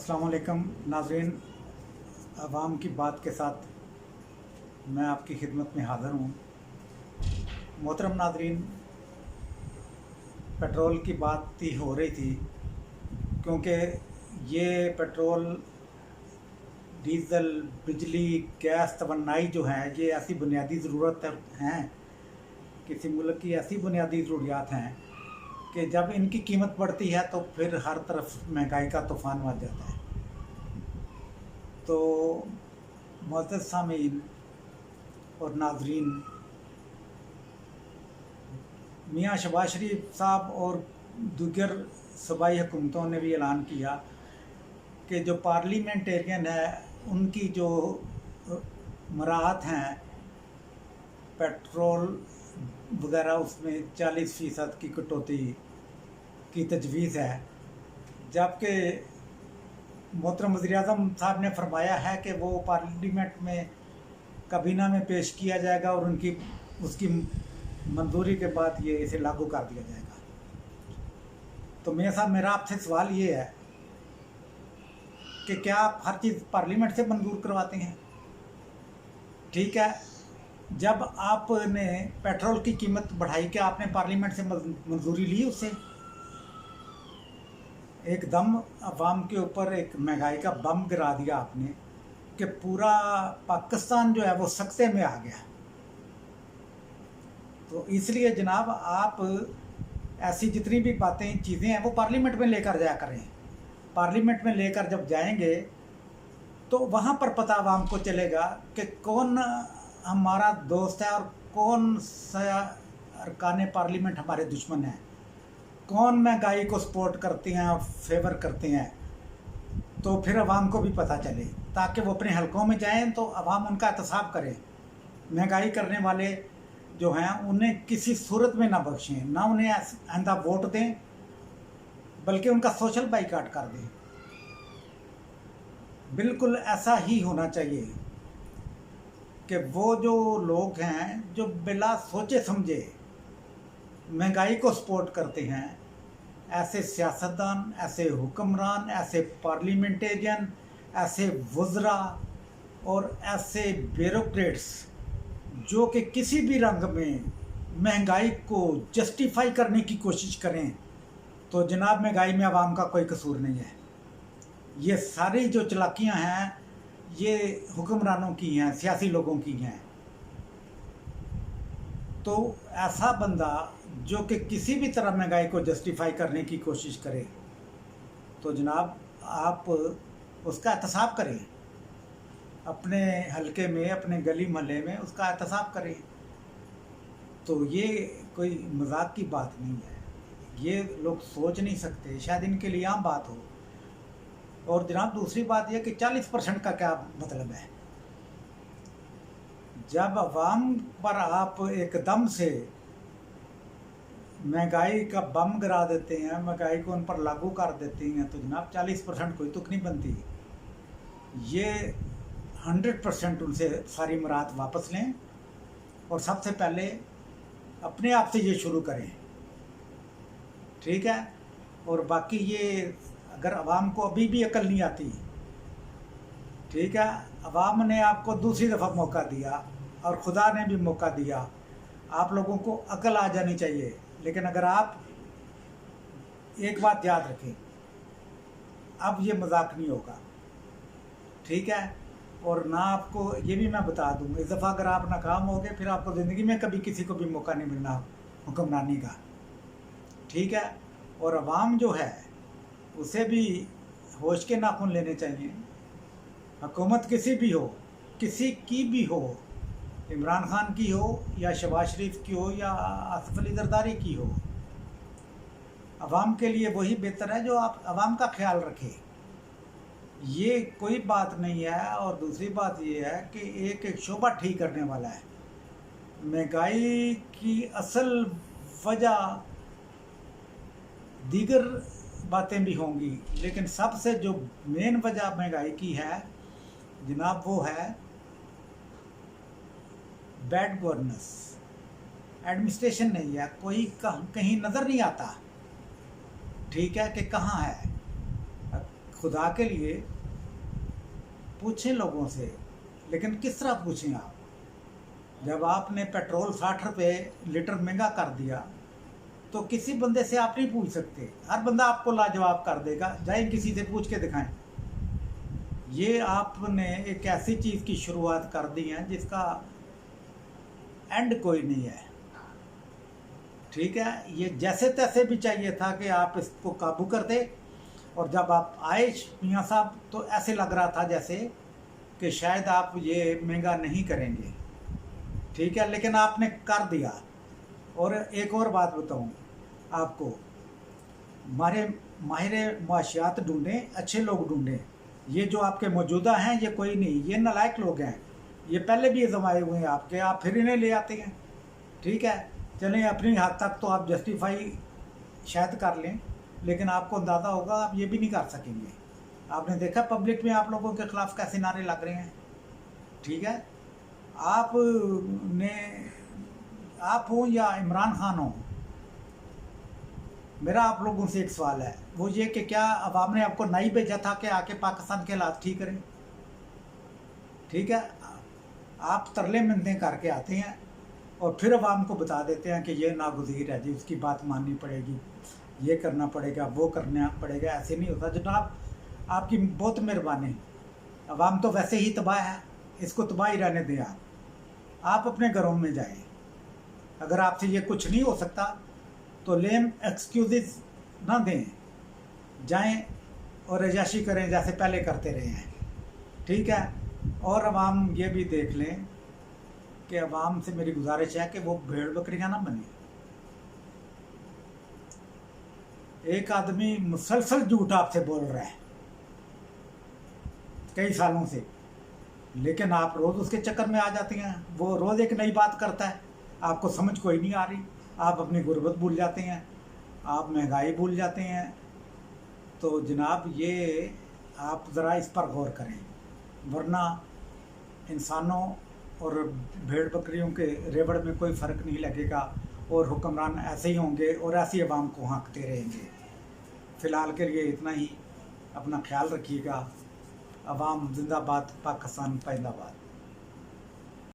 अस्सलाम वालेकुम नाज़रीन, अवाम की बात के साथ मैं आपकी खिदमत में हाज़िर हूँ। मोहतरम नाज़रीन, पेट्रोल की बात ही हो रही थी क्योंकि ये पेट्रोल, डीज़ल, बिजली, गैस, तवन्नाई जो है ये ऐसी बुनियादी ज़रूरत हैं, किसी मुल्क की ऐसी बुनियादी ज़रूरियात हैं कि जब इनकी कीमत बढ़ती है तो फिर हर तरफ महंगाई का तूफ़ान मच जाता है। तो मुअज़्ज़ज़ सामीन और नाज़रीन, मियाँ शहबाज शरीफ साहब और दीगर सूबाई हुकूमतों ने भी ऐलान किया कि जो पार्लियामेंटेरियन है उनकी जो मराहत हैं पेट्रोल वगैरह उसमें 40% की कटौती की तजवीज़ है, जबकि मोहतरम वज़ीर-ए-आज़म साहब ने फरमाया है कि वो पार्लियामेंट में काबीना में पेश किया जाएगा और उसकी मंजूरी के बाद ये इसे लागू कर दिया जाएगा। तो मियां साहब, मेरा आपसे सवाल ये है कि क्या आप हर चीज़ पार्लियामेंट से मंजूर करवाते हैं? ठीक है, जब आपने पेट्रोल की कीमत बढ़ाई, क्या आपने पार्लियामेंट से मंजूरी ली उससे? एकदम अवाम के ऊपर एक महंगाई का बम गिरा दिया आपने कि पूरा पाकिस्तान जो है वो सकते में आ गया। तो इसलिए जनाब, आप ऐसी जितनी भी बातें, चीज़ें हैं वो पार्लियामेंट में लेकर जाया करें। पार्लियामेंट में लेकर जब जाएंगे तो वहाँ पर पता अवाम को चलेगा कि कौन हमारा दोस्त है और कौन सा अरकान पार्लियामेंट हमारे दुश्मन हैं, कौन महंगाई को सपोर्ट करते हैं, फेवर करते हैं। तो फिर अवाम को भी पता चले ताकि वो अपने हलकों में जाएं तो अवाम उनका एहतसाब करें। महंगाई करने वाले जो हैं उन्हें किसी सूरत में ना बख्शें, ना उन्हें आइंदा वोट दें, बल्कि उनका सोशल बाइकाट कर दें। बिल्कुल ऐसा ही होना चाहिए कि वो जो लोग हैं जो बिला सोचे समझे महंगाई को सपोर्ट करते हैं, ऐसे सियासतदान, ऐसे हुक्मरान, ऐसे पार्लियामेंटेरियन, ऐसे वज़रा और ऐसे ब्यूरोक्रेट्स जो कि किसी भी रंग में महंगाई को जस्टिफाई करने की कोशिश करें, तो जनाब महंगाई में आवाम का कोई कसूर नहीं है। ये सारी जो चालाकियां हैं ये हुक्मरानों की हैं, सियासी लोगों की हैं। तो ऐसा बंदा जो कि किसी भी तरह महंगाई को जस्टिफाई करने की कोशिश करे, तो जनाब आप उसका एहतसाब करें, अपने हलके में, अपने गली मोहल्ले में उसका एहतसाब करें। तो ये कोई मजाक की बात नहीं है, ये लोग सोच नहीं सकते, शायद इनके लिए आम बात हो। और जनाब दूसरी बात यह कि 40% का क्या मतलब है? जब अवाम पर आप एकदम से महंगाई का बम गिरा देते हैं, महंगाई को उन पर लागू कर देते हैं, तो जनाब 40% कोई तुक नहीं बनती। ये 100% उनसे सारी मुराद वापस लें और सबसे पहले अपने आप से ये शुरू करें, ठीक है? और बाकी ये अगर अवाम को अभी भी अकल नहीं आती, ठीक है, अवाम ने आपको दूसरी दफ़ा मौका दिया और खुदा ने भी मौका दिया, आप लोगों को अकल आ जानी चाहिए। लेकिन अगर आप एक बात याद रखें, अब ये मजाक नहीं होगा, ठीक है? और ना आपको ये भी मैं बता दूँ, इस दफ़ा अगर आप नाकाम हो गए फिर आपको ज़िंदगी में कभी किसी को भी मौका नहीं मिलना हुक्मरानी का, ठीक है? और अवाम जो है उसे भी होश के नाखून लेने चाहिए। हुकूमत किसी भी हो, किसी की भी हो, इमरान खान की हो या शहबाज शरीफ की हो या आसिफ अली जरदारी की हो, अवाम के लिए वही बेहतर है जो आप अवाम का ख्याल रखे। ये कोई बात नहीं है। और दूसरी बात ये है कि एक शोबा ठीक करने वाला है। महंगाई की असल वजह दीगर बातें भी होंगी, लेकिन सबसे जो मेन वजह महंगाई की है जनाब वो है बैड गवर्नेंस। एडमिनिस्ट्रेशन नहीं है, कोई कहीं नज़र नहीं आता, ठीक है, कि कहाँ है। खुदा के लिए पूछें लोगों से, लेकिन किस तरह पूछें आप? जब आपने पेट्रोल 60 रुपये लीटर महंगा कर दिया तो किसी बंदे से आप नहीं पूछ सकते, हर बंदा आपको लाजवाब कर देगा। जाए किसी से पूछ के दिखाएं। ये आपने एक ऐसी चीज़ की शुरुआत कर दी है जिसका एंड कोई नहीं है। ठीक है, ये जैसे तैसे भी चाहिए था कि आप इसको काबू कर दे। और जब आप आए मियाँ साहब तो ऐसे लग रहा था जैसे कि शायद आप ये महंगा नहीं करेंगे। ठीक है, लेकिन आपने कर दिया। और एक और बात बताऊं आपको, माहिर मुआशियात ढूंढें, अच्छे लोग ढूंढें। ये जो आपके मौजूदा हैं ये कोई नहीं, ये नालायक लोग हैं। ये पहले भी जमाए हुए हैं आपके, आप फिर इन्हें ले आते हैं। ठीक है, चलें अपनी हद तक तो आप जस्टिफाई शायद कर लें, लेकिन आपको अंदाज़ा होगा आप ये भी नहीं कर सकेंगे। आपने देखा पब्लिक में आप लोगों के खिलाफ कैसे नारे लग रहे हैं। ठीक है, आप हो या इमरान खान हो, मेरा आप लोगों से एक सवाल है, वो ये कि क्या अवाम ने आपको नहीं भेजा था कि आके पाकिस्तान के हालात ठीक करें? ठीक है, आप तरले मिन्नतें करके आते हैं और फिर अवाम को बता देते हैं कि ये नागुज़ीर है जी, उसकी बात माननी पड़ेगी, ये करना पड़ेगा, वो करना पड़ेगा। ऐसे नहीं होता जनाब, आपकी बहुत मेहरबानी। अवाम तो वैसे ही तबाह है, इसको तबाह ही रहने दें। आप अपने घरों में जाएं। अगर आपसे ये कुछ नहीं हो सकता तो लेम एक्सक्यूज़ ना दें, जाएं और रजाशी करें जैसे पहले करते रहे हैं। ठीक है, और अवाम ये भी देख लें कि अवाम से मेरी गुजारिश है कि वो भेड़ बकरियां ना बने। एक आदमी मुसलसल झूठ आपसे बोल रहा है कई सालों से, लेकिन आप रोज़ उसके चक्कर में आ जाती हैं। वो रोज़ एक नई बात करता है, आपको समझ कोई नहीं आ रही। आप अपनी गुर्बत भूल जाते हैं, आप महंगाई भूल जाते हैं। तो जनाब ये आप ज़रा इस पर गौर करें, वरना इंसानों और भेड़ बकरियों के रेवड़ में कोई फ़र्क नहीं लगेगा और हुक्मरान ऐसे ही होंगे और ऐसी आवाम को हाँकते रहेंगे। फ़िलहाल के लिए इतना ही, अपना ख्याल रखिएगा। अवाम जिंदाबाद, पाकिस्तान जिंदाबाद।